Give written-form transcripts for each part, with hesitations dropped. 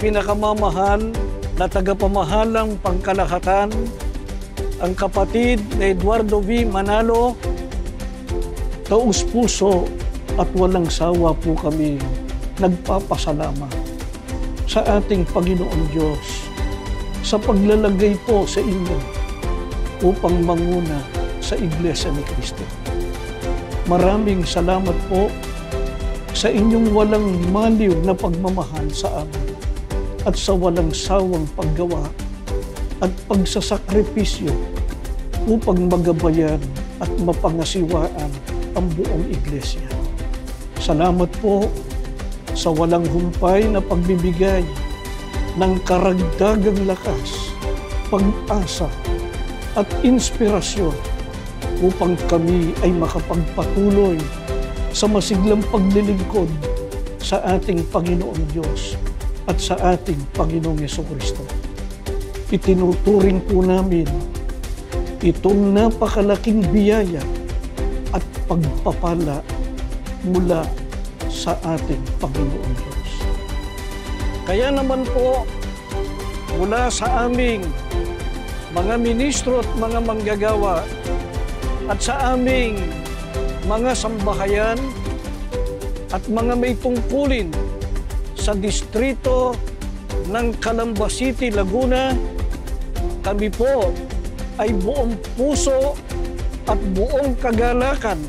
pinakamamahal na tagapamahalang pangkalahatan, ang kapatid na Eduardo V. Manalo, taus-puso at walang sawa po kami nagpapasalamat sa ating Panginoon Diyos sa paglalagay po sa inyo upang manguna sa Iglesia ni Cristo. Maraming salamat po sa inyong walang maliw na pagmamahal sa amin at sa walang sawang paggawa at pagsasakripisyo upang magabayan at mapangasiwaan ang buong Iglesia. Salamat po sa walang humpay na pagbibigay ng karagdagang lakas, pag-asa at inspirasyon upang kami ay makapagpatuloy sa masiglang paglilingkod sa ating Panginoong Diyos at sa ating Panginoong Jesucristo. Itinuturing po namin itong napakalaking biyaya at pagpapala mula sa ating Panginoong Diyos. Kaya naman po, mula sa aming mga ministro at mga manggagawa at sa aming mga sambahayan at mga may tungkulin sa distrito ng Calamba City, Laguna, kami po ay buong puso at buong kagalakan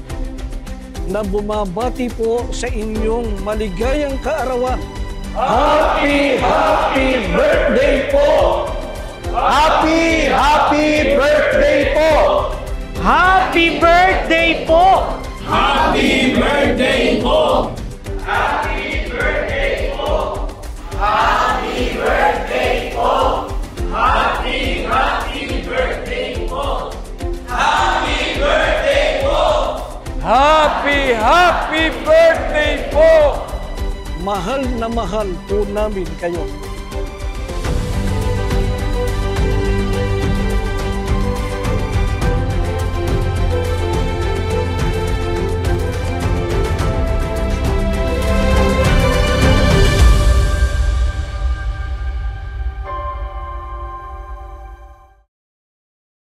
na bumabati po sa inyong maligayang kaarawan. Happy birthday po! Happy birthday po! Happy birthday po! Happy birthday po! Happy birthday po! Happy birthday po! Happy birthday po! Happy birthday po! Happy birthday po! Mahal na mahal po namin kayo.